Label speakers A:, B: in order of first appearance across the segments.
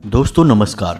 A: दोस्तों नमस्कार।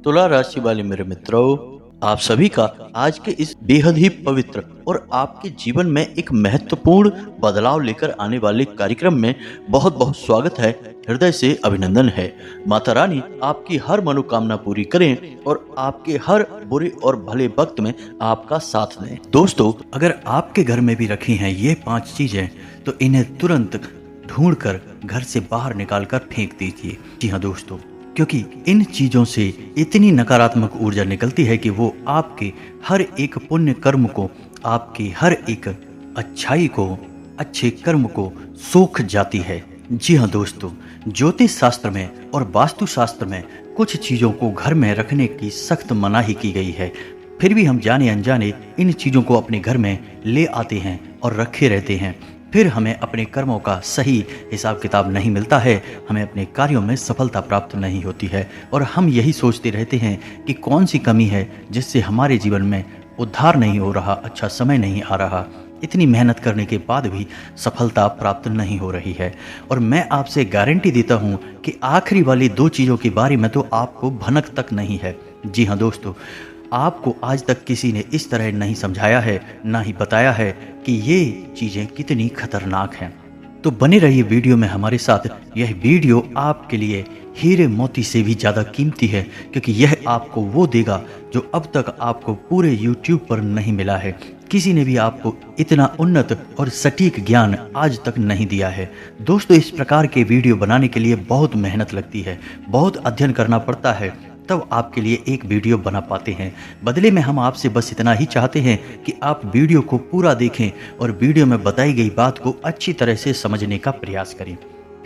A: तुला राशि वाले मेरे मित्रों, आप सभी का आज के इस बेहद ही पवित्र और आपके जीवन में एक महत्वपूर्ण बदलाव लेकर आने वाले कार्यक्रम में बहुत बहुत स्वागत है। हृदय से अभिनंदन है। माता रानी आपकी हर मनोकामना पूरी करें और आपके हर बुरे और भले वक्त में आपका साथ दें। दोस्तों, अगर आपके घर में भी रखी हैं ये 5 चीजें तो इन्हें तुरंत ढूंढकर घर से बाहर निकालकर फेंक दीजिए। जी हाँ दोस्तों, क्योंकि इन चीजों से इतनी नकारात्मक ऊर्जा निकलती है कि वो आपके हर एक पुण्य कर्म को, आपकी हर एक अच्छाई को, अच्छे कर्म को सोख जाती है। जी हाँ दोस्तों, ज्योतिष शास्त्र में और वास्तु शास्त्र में कुछ चीजों को घर में रखने की सख्त मनाही की गई है। फिर भी हम जाने अनजाने इन चीजों को अपने घर में ले आते हैं और रखे रहते हैं। फिर हमें अपने कर्मों का सही हिसाब किताब नहीं मिलता है, हमें अपने कार्यों में सफलता प्राप्त नहीं होती है और हम यही सोचते रहते हैं कि कौन सी कमी है जिससे हमारे जीवन में उद्धार नहीं हो रहा, अच्छा समय नहीं आ रहा। इतनी मेहनत करने के बाद भी सफलता प्राप्त नहीं हो रही है। और मैं आपसे गारंटी देता हूँ कि आखिरी वाली 2 चीज़ों के बारे में तो आपको भनक तक नहीं है। जी हाँ दोस्तों, आपको आज तक किसी ने इस तरह नहीं समझाया है, ना ही बताया है कि ये चीज़ें कितनी खतरनाक हैं। तो बने रहिए वीडियो में हमारे साथ। यह वीडियो आपके लिए हीरे मोती से भी ज़्यादा कीमती है, क्योंकि यह आपको वो देगा जो अब तक आपको पूरे YouTube पर नहीं मिला है। किसी ने भी आपको इतना उन्नत और सटीक ज्ञान आज तक नहीं दिया है। दोस्तों, इस प्रकार के वीडियो बनाने के लिए बहुत मेहनत लगती है, बहुत अध्ययन करना पड़ता है, तब आपके लिए एक वीडियो बना पाते हैं। बदले में हम आपसे बस इतना ही चाहते हैं कि आप वीडियो को पूरा देखें और वीडियो में बताई गई बात को अच्छी तरह से समझने का प्रयास करें।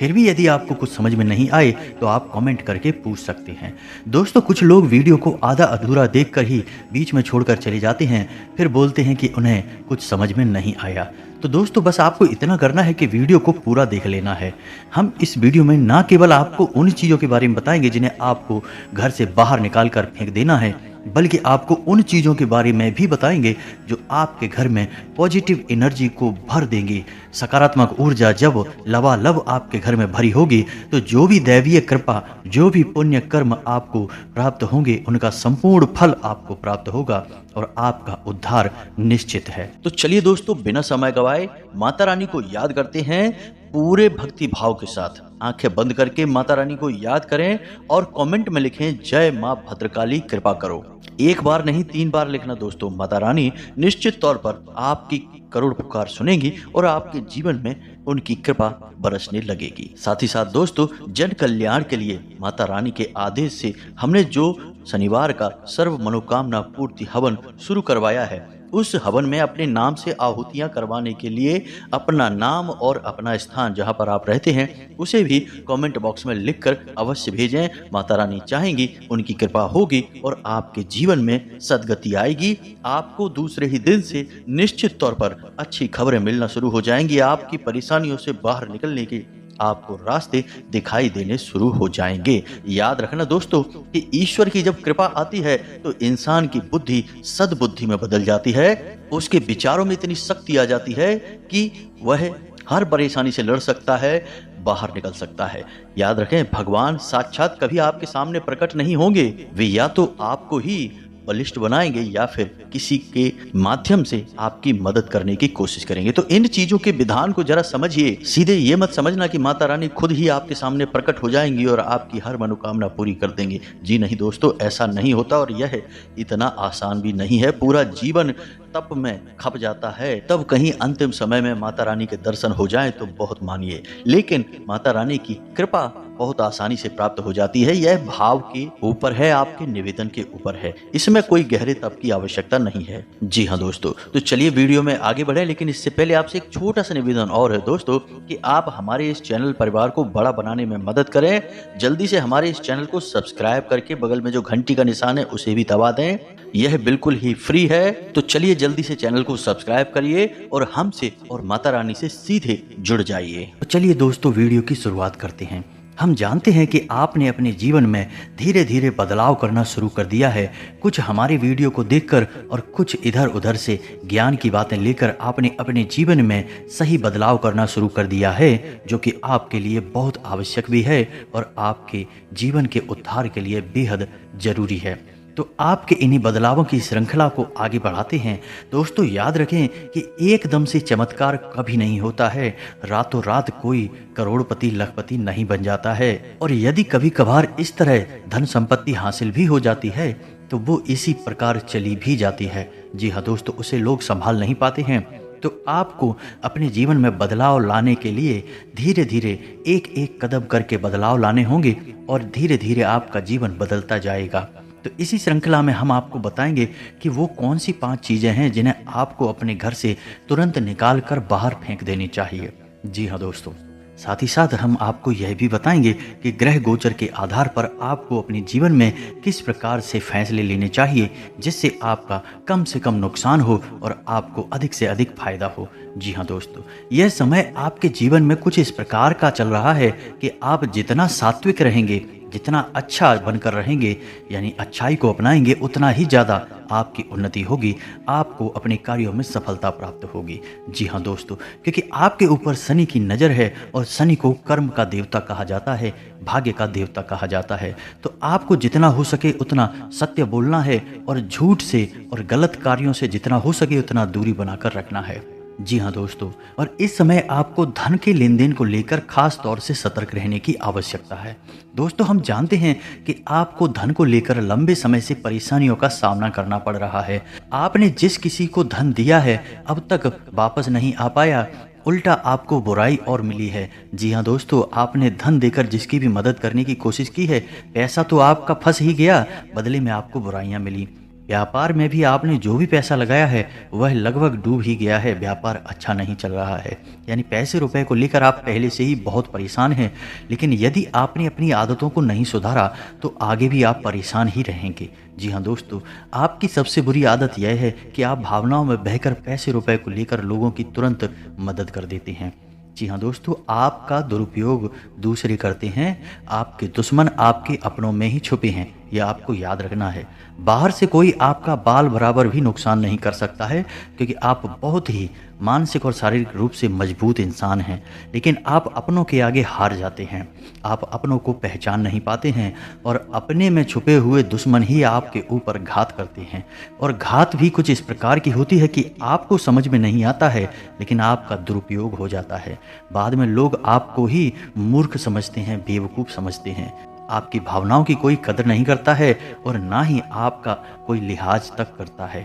A: फिर भी यदि आपको कुछ समझ में नहीं आए तो आप कमेंट करके पूछ सकते हैं। दोस्तों, कुछ लोग वीडियो को आधा अधूरा देखकर ही बीच में छोड़कर चले जाते हैं, फिर बोलते हैं कि उन्हें कुछ समझ में नहीं आया। तो दोस्तों, बस आपको इतना करना है कि वीडियो को पूरा देख लेना है। हम इस वीडियो में ना केवल आपको उन चीज़ों के बारे में बताएंगे जिन्हें आपको घर से बाहर निकाल कर फेंक देना है, बल्कि आपको उन चीज़ों के बारे में भी बताएंगे जो आपके घर में पॉजिटिव एनर्जी को भर देंगी। सकारात्मक ऊर्जा जब लबालब आपके घर में भरी होगी तो जो भी दैवीय कृपा, जो भी पुण्य कर्म आपको प्राप्त होंगे, उनका संपूर्ण फल आपको प्राप्त होगा और आपका उद्धार निश्चित है। तो चलिए दोस्तों, बिना समय गवाए माता रानी को याद करते हैं पूरे भक्ति भाव के साथ। आंखें बंद करके माता रानी को याद करें और कमेंट में लिखें, जय मां भद्रकाली कृपा करो। 1 बार नहीं 3 बार लिखना दोस्तों। माता रानी निश्चित तौर पर आपकी करुण पुकार सुनेंगी और आपके जीवन में उनकी कृपा बरसने लगेगी। साथ ही साथ दोस्तों, जन कल्याण के लिए माता रानी के आदेश से हमने जो शनिवार का सर्व मनोकामना पूर्ति हवन शुरू करवाया है, उस हवन में अपने नाम से आहुतियां करवाने के लिए अपना नाम और अपना स्थान जहां पर आप रहते हैं उसे भी कमेंट बॉक्स में लिखकर अवश्य भेजें। माता रानी चाहेंगी, उनकी कृपा होगी और आपके जीवन में सद्गति आएगी। आपको दूसरे ही दिन से निश्चित तौर पर अच्छी खबरें मिलना शुरू हो जाएंगी। आपकी परेशानियों से बाहर निकलने की आपको रास्ते दिखाई देने शुरू हो जाएंगे। याद रखना दोस्तों कि ईश्वर की जब कृपा आती है तो इंसान की बुद्धि सद्बुद्धि में बदल जाती है। उसके विचारों में इतनी शक्ति आ जाती है कि वह हर परेशानी से लड़ सकता है, बाहर निकल सकता है। याद रखें, भगवान साक्षात कभी आपके सामने प्रकट नहीं होंगे। वे या तो आपको ही बलिष्ठ बनाएंगे या फिर किसी के माध्यम से आपकी मदद करने की कोशिश करेंगे। तो इन चीजों के विधान को जरा समझिए। सीधे ये मत समझना कि माता रानी खुद ही आपके सामने प्रकट हो जाएंगी और आपकी हर मनोकामना पूरी कर देंगी। जी नहीं दोस्तों, ऐसा नहीं होता और यह इतना आसान भी नहीं है। पूरा जीवन तप में खप जाता है, तब कहीं अंतिम समय में माता रानी के दर्शन हो जाए तो बहुत मानिए। लेकिन माता रानी की कृपा बहुत आसानी से प्राप्त हो जाती है। यह भाव के ऊपर है, आपके निवेदन के ऊपर है। इसमें कोई गहरे तप की आवश्यकता नहीं है। जी हाँ दोस्तों, तो चलिए वीडियो में आगे बढ़े, लेकिन इससे पहले आपसे एक छोटा सा निवेदन और है दोस्तों कि आप हमारे इस चैनल परिवार को बड़ा बनाने में मदद करें। जल्दी से हमारे इस चैनल को सब्सक्राइब करके बगल में जो घंटी का निशान है उसे भी दबा दें। यह बिल्कुल ही फ्री है। तो चलिए जल्दी से चैनल को सब्सक्राइब करिए और हमसे और माता रानी से सीधे जुड़ जाइए। तो चलिए दोस्तों, वीडियो की शुरुआत करते हैं। हम जानते हैं कि आपने अपने जीवन में धीरे धीरे बदलाव करना शुरू कर दिया है। कुछ हमारे वीडियो को देखकर और कुछ इधर उधर से ज्ञान की बातें लेकर आपने अपने जीवन में सही बदलाव करना शुरू कर दिया है, जो कि आपके लिए बहुत आवश्यक भी है और आपके जीवन के उद्धार के लिए बेहद ज़रूरी है। तो आपके इन्हीं बदलावों की श्रृंखला को आगे बढ़ाते हैं। दोस्तों, याद रखें कि एकदम से चमत्कार कभी नहीं होता है। रातों रात कोई करोड़पति लखपति नहीं बन जाता है, और यदि कभी कभार इस तरह धन संपत्ति हासिल भी हो जाती है तो वो इसी प्रकार चली भी जाती है। जी हाँ दोस्तों, उसे लोग संभाल नहीं पाते हैं। तो आपको अपने जीवन में बदलाव लाने के लिए धीरे धीरे एक एक कदम करके बदलाव लाने होंगे और धीरे धीरे आपका जीवन बदलता जाएगा। तो इसी श्रृंखला में हम आपको बताएंगे कि वो कौन सी 5 चीज़ें हैं जिन्हें आपको अपने घर से तुरंत निकाल कर बाहर फेंक देनी चाहिए। जी हाँ दोस्तों, साथ ही साथ हम आपको यह भी बताएंगे कि ग्रह गोचर के आधार पर आपको अपने जीवन में किस प्रकार से फैसले लेने चाहिए जिससे आपका कम से कम नुकसान हो और आपको अधिक से अधिक फायदा हो। जी हाँ दोस्तों, यह समय आपके जीवन में कुछ इस प्रकार का चल रहा है कि आप जितना सात्विक रहेंगे, जितना अच्छा बनकर रहेंगे, यानी अच्छाई को अपनाएंगे, उतना ही ज़्यादा आपकी उन्नति होगी, आपको अपने कार्यों में सफलता प्राप्त होगी। जी हाँ दोस्तों, क्योंकि आपके ऊपर शनि की नज़र है और शनि को कर्म का देवता कहा जाता है, भाग्य का देवता कहा जाता है। तो आपको जितना हो सके उतना सत्य बोलना है और झूठ से और गलत कार्यों से जितना हो सके उतना दूरी बनाकर रखना है। जी हाँ दोस्तों, और इस समय आपको धन के लेन देन को लेकर खास तौर से सतर्क रहने की आवश्यकता है। दोस्तों, हम जानते हैं कि आपको धन को लेकर लंबे समय से परेशानियों का सामना करना पड़ रहा है। आपने जिस किसी को धन दिया है अब तक वापस नहीं आ पाया, उल्टा आपको बुराई और मिली है। जी हाँ दोस्तों, आपने धन देकर जिसकी भी मदद करने की कोशिश की है, पैसा तो आपका फंस ही गया, बदले में आपको बुराइयां मिली। व्यापार में भी आपने जो भी पैसा लगाया है वह लगभग डूब ही गया है, व्यापार अच्छा नहीं चल रहा है। यानी पैसे रुपए को लेकर आप पहले से ही बहुत परेशान हैं, लेकिन यदि आपने अपनी आदतों को नहीं सुधारा तो आगे भी आप परेशान ही रहेंगे। जी हाँ दोस्तों, आपकी सबसे बुरी आदत यह है कि आप भावनाओं में बहकर पैसे रुपए को लेकर लोगों की तुरंत मदद कर देते हैं। जी हाँ दोस्तों, आपका दुरुपयोग दूसरे करते हैं, आपके दुश्मन आपके अपनों में ही छुपे हैं, यह आपको याद रखना है। बाहर से कोई आपका बाल बराबर भी नुकसान नहीं कर सकता है, क्योंकि आप बहुत ही मानसिक और शारीरिक रूप से मजबूत इंसान हैं, लेकिन आप अपनों के आगे हार जाते हैं। आप अपनों को पहचान नहीं पाते हैं और अपने में छुपे हुए दुश्मन ही आपके ऊपर घात करते हैं। और घात भी कुछ इस प्रकार की होती है कि आपको समझ में नहीं आता है, लेकिन आपका दुरुपयोग हो जाता है। बाद में लोग आपको ही मूर्ख समझते हैं, बेवकूफ़ समझते हैं। आपकी भावनाओं की कोई कदर नहीं करता है और ना ही आपका कोई लिहाज तक करता है।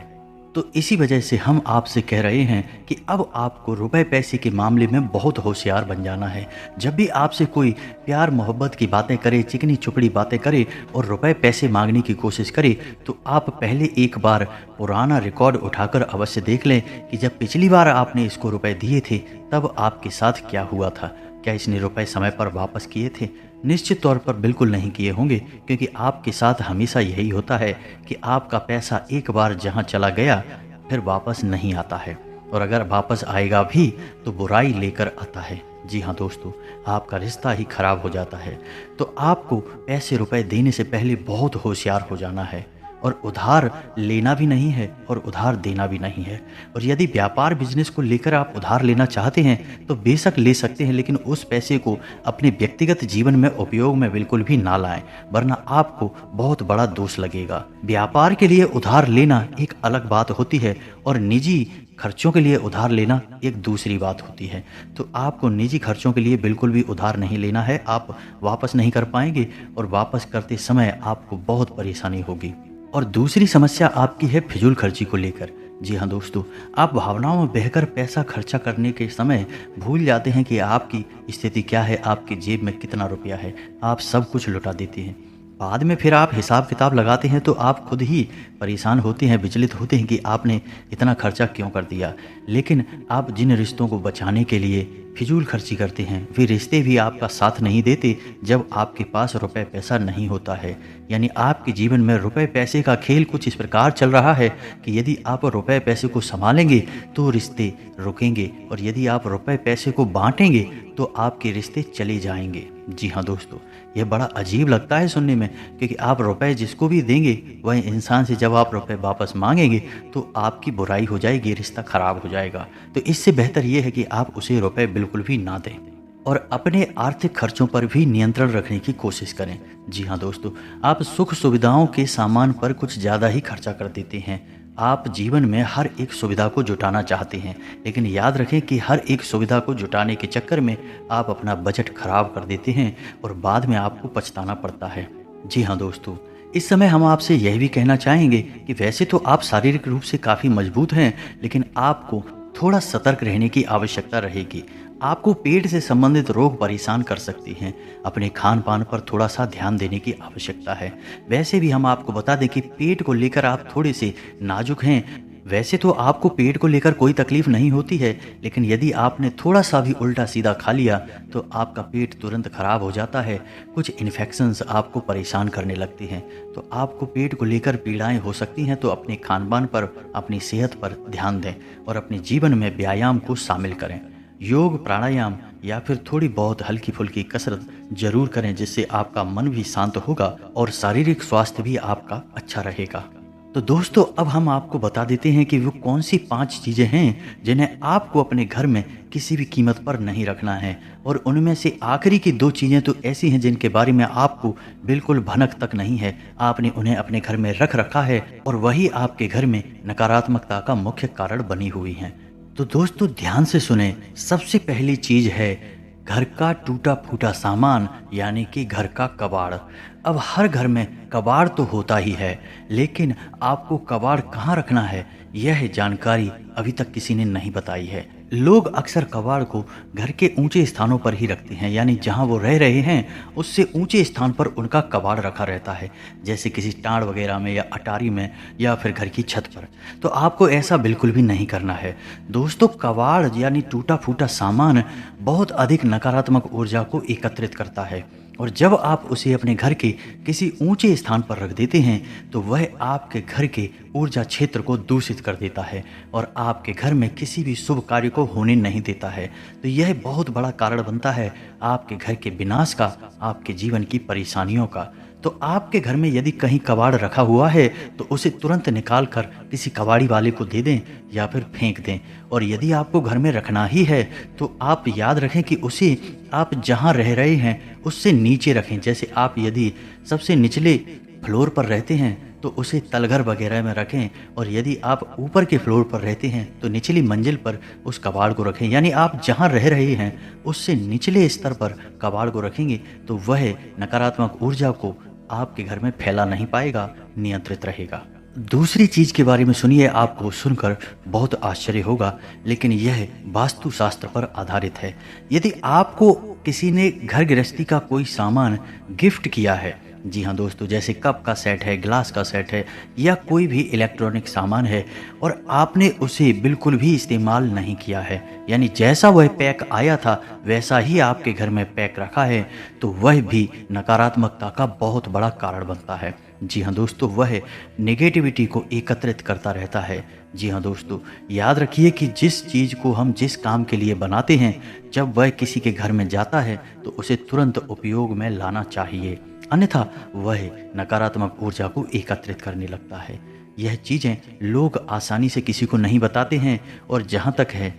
A: तो इसी वजह से हम आपसे कह रहे हैं कि अब आपको रुपए पैसे के मामले में बहुत होशियार बन जाना है। जब भी आपसे कोई प्यार मोहब्बत की बातें करे, चिकनी चुपड़ी बातें करे और रुपए पैसे मांगने की कोशिश करे, तो आप पहले एक बार पुराना रिकॉर्ड उठाकर अवश्य देख लें कि जब पिछली बार आपने इसको रुपए दिए थे तब आपके साथ क्या हुआ था। क्या इसने रुपए समय पर वापस किए थे? निश्चित तौर पर बिल्कुल नहीं किए होंगे, क्योंकि आपके साथ हमेशा यही होता है कि आपका पैसा एक बार जहां चला गया फिर वापस नहीं आता है, और अगर वापस आएगा भी तो बुराई लेकर आता है। जी हाँ दोस्तों, आपका रिश्ता ही खराब हो जाता है। तो आपको पैसे रुपए देने से पहले बहुत होशियार हो जाना है, और उधार लेना भी नहीं है और उधार देना भी नहीं है। और यदि व्यापार बिजनेस को लेकर आप उधार लेना चाहते हैं तो बेशक ले सकते हैं, लेकिन उस पैसे को अपने व्यक्तिगत जीवन में उपयोग में बिल्कुल भी ना लाएं, वरना आपको बहुत बड़ा दोष लगेगा। व्यापार के लिए उधार लेना एक अलग बात होती है और निजी खर्चों के लिए उधार लेना एक दूसरी बात होती है। तो आपको निजी खर्चों के लिए बिल्कुल भी उधार नहीं लेना है, आप वापस नहीं कर पाएंगे और वापस करते समय आपको बहुत परेशानी होगी। और दूसरी समस्या आपकी है फिजूल खर्ची को लेकर। जी हाँ दोस्तों, आप भावनाओं में बहकर पैसा खर्चा करने के समय भूल जाते हैं कि आपकी स्थिति क्या है, आपकी जेब में कितना रुपया है। आप सब कुछ लुटा देते हैं। बाद में फिर आप हिसाब किताब लगाते हैं तो आप खुद ही परेशान होते हैं, विचलित होते हैं कि आपने इतना खर्चा क्यों कर दिया। लेकिन आप जिन रिश्तों को बचाने के लिए फिजूल खर्ची करते हैं वे रिश्ते भी आपका साथ नहीं देते जब आपके पास रुपए पैसा नहीं होता है। यानी आपके जीवन में रुपए पैसे का खेल कुछ इस प्रकार चल रहा है कि यदि आप रुपए पैसे को संभालेंगे तो रिश्ते रुकेंगे, और यदि आप रुपए पैसे को बांटेंगे तो आपके रिश्ते चले जाएंगे। जी हाँ दोस्तों, यह बड़ा अजीब लगता है सुनने में, क्योंकि आप रुपए जिसको भी देंगे वही इंसान से जब आप रुपए वापस मांगेंगे तो आपकी बुराई हो जाएगी, रिश्ता खराब हो जाएगा। तो इससे बेहतर यह है कि आप उसे रुपए बिल्कुल भी ना दें और अपने आर्थिक खर्चों पर भी नियंत्रण रखने की कोशिश करें। जी हाँ दोस्तों, आप सुख सुविधाओं के सामान पर कुछ ज़्यादा ही खर्चा कर देते हैं। आप जीवन में हर एक सुविधा को जुटाना चाहते हैं, लेकिन याद रखें कि हर एक सुविधा को जुटाने के चक्कर में आप अपना बजट खराब कर देते हैं और बाद में आपको पछताना पड़ता है। जी हाँ दोस्तों, इस समय हम आपसे यह भी कहना चाहेंगे कि वैसे तो आप शारीरिक रूप से काफ़ी मजबूत हैं, लेकिन आपको थोड़ा सतर्क रहने की आवश्यकता रहेगी। आपको पेट से संबंधित रोग परेशान कर सकती हैं। अपने खान पान पर थोड़ा सा ध्यान देने की आवश्यकता है। वैसे भी हम आपको बता दें कि पेट को लेकर आप थोड़े से नाजुक हैं। वैसे तो आपको पेट को लेकर कोई तकलीफ नहीं होती है, लेकिन यदि आपने थोड़ा सा भी उल्टा सीधा खा लिया तो आपका पेट तुरंत खराब हो जाता है। कुछ इन्फेक्शंस आपको परेशान करने लगते हैं। तो आपको पेट को लेकर पीड़ाएं हो सकती हैं, तो अपने खान पान पर, अपनी सेहत पर ध्यान दें और अपने जीवन में व्यायाम को शामिल करें। योग, प्राणायाम या फिर थोड़ी बहुत हल्की फुल्की कसरत जरूर करें, जिससे आपका मन भी शांत होगा और शारीरिक स्वास्थ्य भी आपका अच्छा रहेगा। तो दोस्तों, अब हम आपको बता देते हैं कि वो कौन सी 5 चीज़ें हैं जिन्हें आपको अपने घर में किसी भी कीमत पर नहीं रखना है। और उनमें से आखिरी की 2 चीज़ें तो ऐसी हैं जिनके बारे में आपको बिल्कुल भनक तक नहीं है। आपने उन्हें अपने घर में रख रखा है और वही आपके घर में नकारात्मकता का मुख्य कारण बनी हुई हैं। तो दोस्तों, ध्यान से सुने। सबसे पहली चीज है घर का टूटा फूटा सामान, यानी कि घर का कबाड़। अब हर घर में कबाड़ तो होता ही है, लेकिन आपको कबाड़ कहाँ रखना है यह जानकारी अभी तक किसी ने नहीं बताई है। लोग अक्सर कबाड़ को घर के ऊंचे स्थानों पर ही रखते हैं, यानी जहां वो रह रहे हैं उससे ऊंचे स्थान पर उनका कबाड़ रखा रहता है, जैसे किसी टाड़ वगैरह में या अटारी में या फिर घर की छत पर। तो आपको ऐसा बिल्कुल भी नहीं करना है। दोस्तों, कबाड़ यानी टूटा फूटा सामान बहुत अधिक नकारात्मक ऊर्जा को एकत्रित करता है और जब आप उसे अपने घर के किसी ऊंचे स्थान पर रख देते हैं तो वह आपके घर के ऊर्जा क्षेत्र को दूषित कर देता है और आपके घर में किसी भी शुभ कार्य को होने नहीं देता है। तो यह बहुत बड़ा कारण बनता है आपके घर के विनाश का, आपके जीवन की परेशानियों का। तो आपके घर में यदि कहीं कबाड़ रखा हुआ है तो उसे तुरंत निकाल कर किसी कबाड़ी वाले को दे दें या फिर फेंक दें। और यदि आपको घर में रखना ही है तो आप याद रखें कि उसे आप जहां रह रहे हैं उससे नीचे रखें। जैसे आप यदि सबसे निचले फ्लोर पर रहते हैं तो उसे तलघर वगैरह में रखें, और यदि आप ऊपर के फ्लोर पर रहते हैं तो निचली मंजिल पर उस कबाड़ को रखें। यानी आप जहां रह रहे हैं उससे निचले स्तर पर कबाड़ को रखेंगे तो वह नकारात्मक ऊर्जा को आपके घर में फैला नहीं पाएगा, नियंत्रित रहेगा। दूसरी चीज के बारे में सुनिए, आपको सुनकर बहुत आश्चर्य होगा, लेकिन यह वास्तुशास्त्र पर आधारित है। यदि आपको किसी ने घर गृहस्थी का कोई सामान गिफ्ट किया है, जी हाँ दोस्तों, जैसे कप का सेट है, ग्लास का सेट है या कोई भी इलेक्ट्रॉनिक सामान है और आपने उसे बिल्कुल भी इस्तेमाल नहीं किया है, यानी जैसा वह पैक आया था वैसा ही आपके घर में पैक रखा है, तो वह भी नकारात्मकता का बहुत बड़ा कारण बनता है। जी हाँ दोस्तों, वह नेगेटिविटी को एकत्रित करता रहता है। जी हाँ दोस्तों, याद रखिए कि जिस चीज़ को हम जिस काम के लिए बनाते हैं, जब वह किसी के घर में जाता है तो उसे तुरंत उपयोग में लाना चाहिए, अन्यथा वह नकारात्मक ऊर्जा को एकत्रित करने लगता है। यह चीज़ें लोग आसानी से किसी को नहीं बताते हैं, और जहाँ तक है,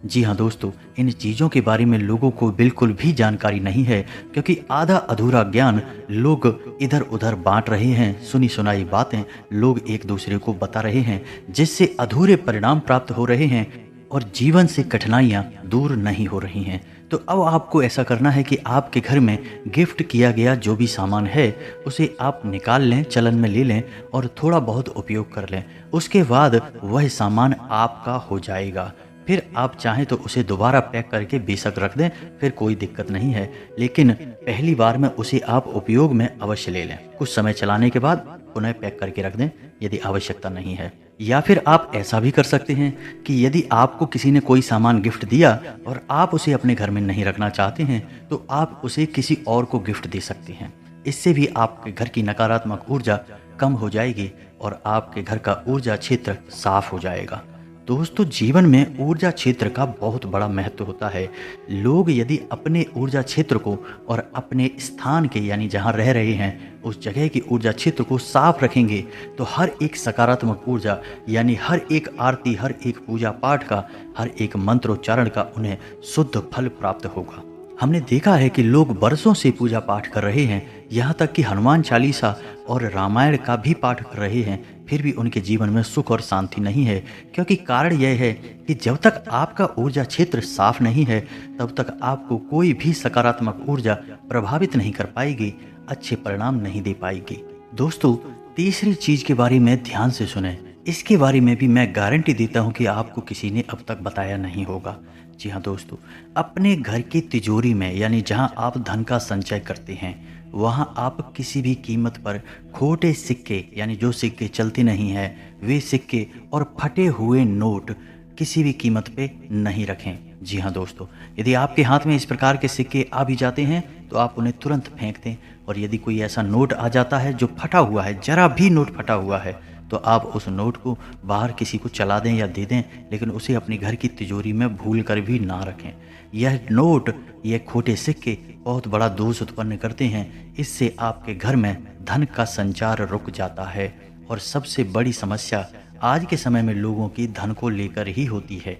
A: जी हाँ दोस्तों, इन चीज़ों के बारे में लोगों को बिल्कुल भी जानकारी नहीं है, क्योंकि आधा अधूरा ज्ञान लोग इधर उधर बांट रहे हैं। सुनी सुनाई बातें लोग एक दूसरे को बता रहे हैं, जिससे अधूरे परिणाम प्राप्त हो रहे हैं और जीवन से कठिनाइयाँ दूर नहीं हो रही हैं। तो अब आपको ऐसा करना है कि आपके घर में गिफ्ट किया गया जो भी सामान है उसे आप निकाल लें, चलन में ले लें और थोड़ा बहुत उपयोग कर लें। उसके बाद वह सामान आपका हो जाएगा। फिर आप चाहें तो उसे दोबारा पैक करके बेशक रख दें, फिर कोई दिक्कत नहीं है, लेकिन पहली बार में उसे आप उपयोग में अवश्य ले लें। कुछ समय चलाने के बाद पुनः पैक करके रख दें यदि आवश्यकता नहीं है। या फिर आप ऐसा भी कर सकते हैं कि यदि आपको किसी ने कोई सामान गिफ्ट दिया और आप उसे अपने घर में नहीं रखना चाहते हैं तो आप उसे किसी और को गिफ्ट दे सकते हैं। इससे भी आपके घर की नकारात्मक ऊर्जा कम हो जाएगी और आपके घर का ऊर्जा क्षेत्र साफ हो जाएगा। दोस्तों जीवन में ऊर्जा क्षेत्र का बहुत बड़ा महत्व होता है। लोग यदि अपने ऊर्जा क्षेत्र को और अपने स्थान के यानी जहाँ रह रहे हैं उस जगह की ऊर्जा क्षेत्र को साफ रखेंगे तो हर एक सकारात्मक ऊर्जा यानी हर एक आरती, हर एक पूजा पाठ का, हर एक मंत्रोच्चारण का उन्हें शुद्ध फल प्राप्त होगा। हमने देखा है कि लोग बरसों से पूजा पाठ कर रहे हैं, यहाँ तक कि हनुमान चालीसा और रामायण का भी पाठ कर रहे हैं, फिर भी उनके जीवन में सुख और शांति नहीं है। क्योंकि कारण यह है कि जब तक आपका ऊर्जा क्षेत्र साफ नहीं है तब तक आपको कोई भी सकारात्मक ऊर्जा प्रभावित नहीं कर पाएगी, अच्छे परिणाम नहीं दे पाएगी। दोस्तों तीसरी चीज के बारे में ध्यान से सुने, इसके बारे में भी मैं गारंटी देता हूँ कि आपको किसी ने अब तक बताया नहीं होगा। जी हाँ दोस्तों, अपने घर की तिजोरी में यानी जहाँ आप धन का संचय करते हैं वहाँ आप किसी भी कीमत पर खोटे सिक्के यानी जो सिक्के चलते नहीं हैं वे सिक्के और फटे हुए नोट किसी भी कीमत पे नहीं रखें। जी हाँ दोस्तों, यदि आपके हाथ में इस प्रकार के सिक्के आ भी जाते हैं तो आप उन्हें तुरंत फेंक दें, और यदि कोई ऐसा नोट आ जाता है जो फटा हुआ है, जरा भी नोट फटा हुआ है, तो आप उस नोट को बाहर किसी को चला दें या दे दें, लेकिन उसे अपने घर की तिजोरी में भूल कर भी ना रखें। यह नोट, यह खोटे सिक्के बहुत बड़ा दोष उत्पन्न करते हैं। इससे आपके घर में धन का संचार रुक जाता है, और सबसे बड़ी समस्या आज के समय में लोगों की धन को लेकर ही होती है।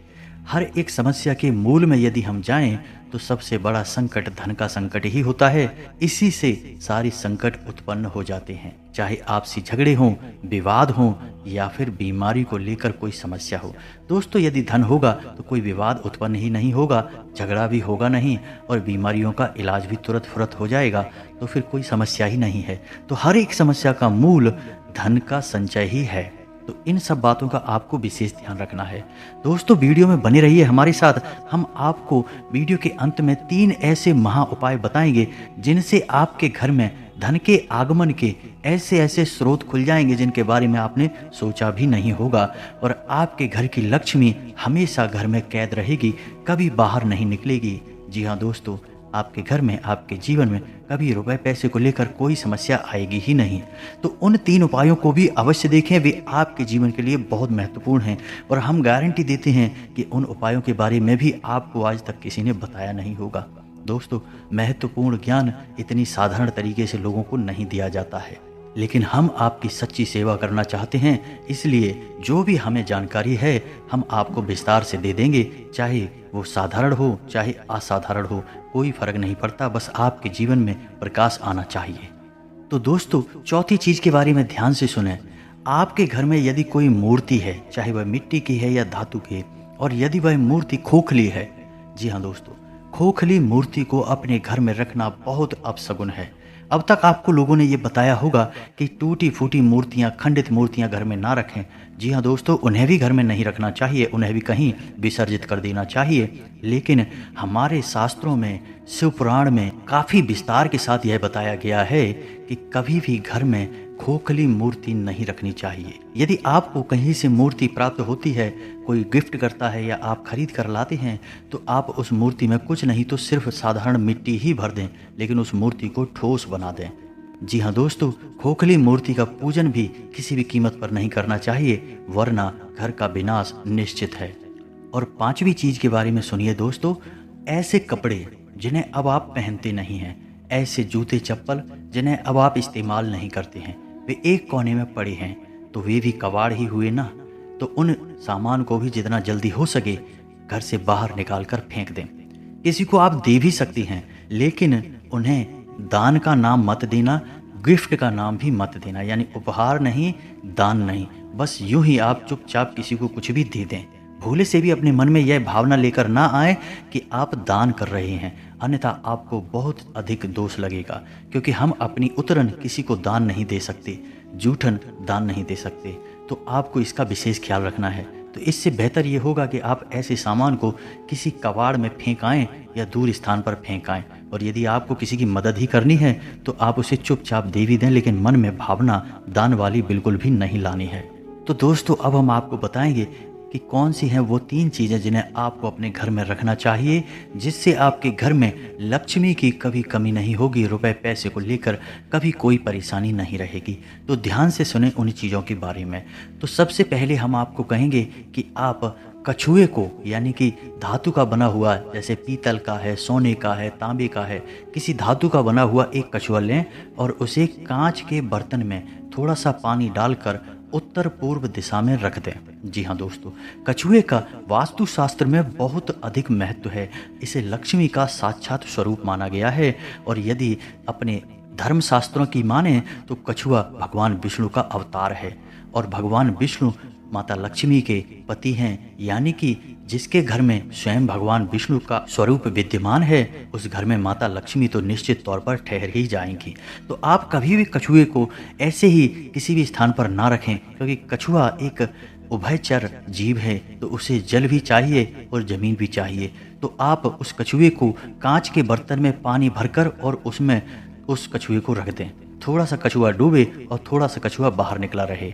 A: हर एक समस्या के मूल में यदि हम जाएं तो सबसे बड़ा संकट धन का संकट ही होता है। इसी से सारी संकट उत्पन्न हो जाते हैं, चाहे आपसी झगड़े हों, विवाद हों या फिर बीमारी को लेकर कोई समस्या हो। दोस्तों यदि धन होगा तो कोई विवाद उत्पन्न ही नहीं होगा, झगड़ा भी होगा नहीं, और बीमारियों का इलाज भी तुरंत फुरत हो जाएगा, तो फिर कोई समस्या ही नहीं है। तो हर एक समस्या का मूल धन का संचय ही है। तो इन सब बातों का आपको विशेष ध्यान रखना है। दोस्तों वीडियो में बने रहिए हमारे साथ। हम आपको वीडियो के अंत में 3 ऐसे महा उपाय बताएंगे जिनसे आपके घर में धन के आगमन के ऐसे ऐसे स्रोत खुल जाएंगे जिनके बारे में आपने सोचा भी नहीं होगा, और आपके घर की लक्ष्मी हमेशा घर में कैद रहेगी, कभी बाहर नहीं निकलेगी। जी हाँ दोस्तों, आपके घर में, आपके जीवन में कभी रुपए पैसे को लेकर कोई समस्या आएगी ही नहीं। तो उन 3 उपायों को भी अवश्य देखें, वे आपके जीवन के लिए बहुत महत्वपूर्ण हैं, और हम गारंटी देते हैं कि उन उपायों के बारे में भी आपको आज तक किसी ने बताया नहीं होगा। दोस्तों महत्वपूर्ण ज्ञान इतनी साधारण तरीके से लोगों को नहीं दिया जाता है, लेकिन हम आपकी सच्ची सेवा करना चाहते हैं, इसलिए जो भी हमें जानकारी है हम आपको विस्तार से दे देंगे। चाहे वो साधारण हो चाहे असाधारण हो, कोई फर्क नहीं पड़ता, बस आपके जीवन में प्रकाश आना चाहिए। तो दोस्तों चौथी चीज के बारे में ध्यान से सुने। आपके घर में यदि कोई मूर्ति है, चाहे वह मिट्टी की है या धातु की, और यदि वह मूर्ति खोखली है, जी हाँ दोस्तों, खोखली मूर्ति को अपने घर में रखना बहुत अपशगुन है। अब तक आपको लोगों ने ये बताया होगा कि टूटी फूटी मूर्तियां, खंडित मूर्तियां घर में ना रखें। जी हाँ दोस्तों, उन्हें भी घर में नहीं रखना चाहिए, उन्हें भी कहीं विसर्जित कर देना चाहिए। लेकिन हमारे शास्त्रों में, शिव पुराण में काफ़ी विस्तार के साथ यह बताया गया है कि कभी भी घर में खोखली मूर्ति नहीं रखनी चाहिए। यदि आपको कहीं से मूर्ति प्राप्त होती है, कोई गिफ्ट करता है या आप खरीद कर लाते हैं, तो आप उस मूर्ति में कुछ नहीं तो सिर्फ साधारण मिट्टी ही भर दें, लेकिन उस मूर्ति को ठोस बना दें। जी हाँ दोस्तों, खोखली मूर्ति का पूजन भी किसी भी कीमत पर नहीं करना चाहिए, वरना घर का विनाश निश्चित है। और 5वीं चीज के बारे में सुनिए दोस्तों, ऐसे कपड़े जिन्हें अब आप पहनते नहीं हैं, ऐसे जूते चप्पल जिन्हें अब आप इस्तेमाल नहीं करते हैं, वे एक कोने में पड़े हैं, तो वे भी कबाड़ ही हुए ना। तो उन सामान को भी जितना जल्दी हो सके घर से बाहर निकाल कर फेंक दें। किसी को आप दे भी सकती हैं, लेकिन उन्हें दान का नाम मत देना, गिफ्ट का नाम भी मत देना, यानी उपहार नहीं, दान नहीं, बस यूं ही आप चुपचाप किसी को कुछ भी दे दें। भूले से भी अपने मन में यह भावना लेकर ना आए कि आप दान कर रहे हैं, अन्यथा आपको बहुत अधिक दोष लगेगा, क्योंकि हम अपनी उतरन किसी को दान नहीं दे सकते, जूठन दान नहीं दे सकते। तो आपको इसका विशेष ख्याल रखना है। तो इससे बेहतर ये होगा कि आप ऐसे सामान को किसी कबाड़ में फेंकाएं या दूर स्थान पर फेंकाएं, और यदि आपको किसी की मदद ही करनी है तो आप उसे चुपचाप दे भी दें, लेकिन मन में भावना दान वाली बिल्कुल भी नहीं लानी है। तो दोस्तों अब हम आपको बताएंगे
B: कि कौन सी हैं वो 3 चीज़ें जिन्हें आपको अपने घर में रखना चाहिए, जिससे आपके घर में लक्ष्मी की कभी कमी नहीं होगी, रुपए पैसे को लेकर कभी कोई परेशानी नहीं रहेगी। तो ध्यान से सुने उन चीज़ों के बारे में। तो सबसे पहले हम आपको कहेंगे कि आप कछुए को, यानी कि धातु का बना हुआ, जैसे पीतल का है, सोने का है, तांबे का है, किसी धातु का बना हुआ एक कछुआ लें और उसे कांच के बर्तन में थोड़ा सा पानी डालकर उत्तर पूर्व दिशा में रख दें। जी हाँ दोस्तों, कछुए का वास्तुशास्त्र में बहुत अधिक महत्व है। इसे लक्ष्मी का साक्षात स्वरूप माना गया है और यदि अपने धर्मशास्त्रों की माने तो कछुआ भगवान विष्णु का अवतार है और भगवान विष्णु माता लक्ष्मी के पति हैं, यानी कि जिसके घर में स्वयं भगवान विष्णु का स्वरूप विद्यमान है, उस घर में माता लक्ष्मी तो निश्चित तौर पर ठहर ही जाएंगी। तो आप कभी भी कछुए को ऐसे ही किसी भी स्थान पर ना रखें, क्योंकि कछुआ एक उभयचर जीव है, तो उसे जल भी चाहिए और जमीन भी चाहिए। तो आप उस कछुए को कांच के बर्तन में पानी भरकर और उसमें उस कछुए को रख दें। थोड़ा सा कछुआ डूबे और थोड़ा सा कछुआ बाहर निकला रहे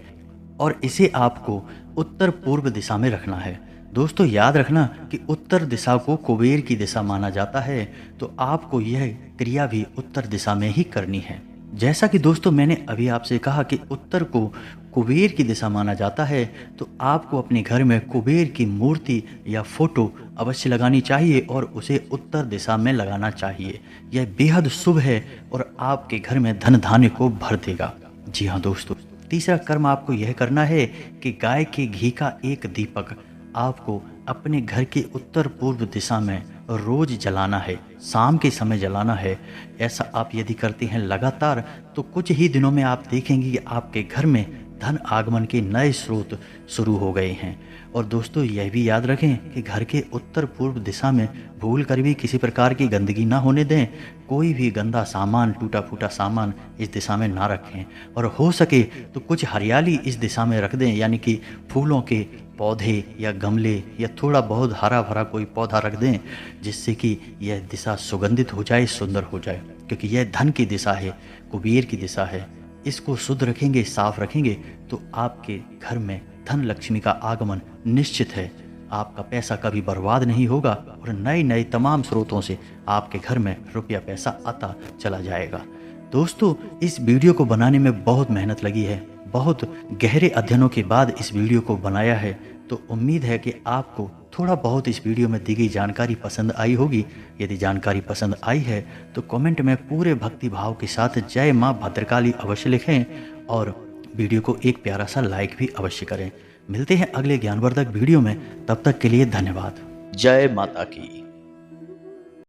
B: और इसे आपको उत्तर पूर्व दिशा में रखना है। दोस्तों याद रखना कि उत्तर दिशा को कुबेर की दिशा माना जाता है, तो आपको यह क्रिया भी उत्तर दिशा में ही करनी है। जैसा कि दोस्तों मैंने अभी आपसे कहा कि उत्तर को कुबेर की दिशा माना जाता है, तो आपको अपने घर में कुबेर की मूर्ति या फोटो अवश्य लगानी चाहिए और उसे उत्तर दिशा में लगाना चाहिए। यह बेहद शुभ है और आपके घर में धन धान्य को भर देगा। जी हाँ दोस्तों, तीसरा कर्म आपको यह करना है कि गाय के घी का एक दीपक आपको अपने घर के उत्तर पूर्व दिशा में रोज जलाना है, शाम के समय जलाना है। ऐसा आप यदि करते हैं लगातार, तो कुछ ही दिनों में आप देखेंगे कि आपके घर में धन आगमन के नए स्रोत शुरू हो गए हैं। और दोस्तों यह भी याद रखें कि घर के उत्तर पूर्व दिशा में भूल कर भी किसी प्रकार की गंदगी ना होने दें। कोई भी गंदा सामान, टूटा फूटा सामान इस दिशा में ना रखें और हो सके तो कुछ हरियाली इस दिशा में रख दें, यानी कि फूलों के पौधे या गमले या थोड़ा बहुत हरा भरा कोई पौधा रख दें, जिससे कि यह दिशा सुगंधित हो जाए, सुंदर हो जाए। क्योंकि यह धन की दिशा है, कुबेर की दिशा है। इसको शुद्ध रखेंगे, साफ रखेंगे, तो आपके घर में धन लक्ष्मी का आगमन निश्चित है। आपका पैसा कभी बर्बाद नहीं होगा और नए नए तमाम स्रोतों से आपके घर में रुपया पैसा आता चला जाएगा। दोस्तों इस वीडियो को बनाने में बहुत मेहनत लगी है, बहुत गहरे अध्ययनों के बाद इस वीडियो को बनाया है। तो उम्मीद है कि आपको थोड़ा बहुत इस वीडियो में दी गई जानकारी पसंद आई होगी। यदि जानकारी पसंद आई है तो कमेंट में पूरे भक्ति भाव के साथ जय माँ भद्रकाली अवश्य लिखें और वीडियो को एक प्यारा सा लाइक भी अवश्य करें। मिलते हैं अगले ज्ञानवर्धक वीडियो में, तब तक के लिए धन्यवाद।
A: जय माता की।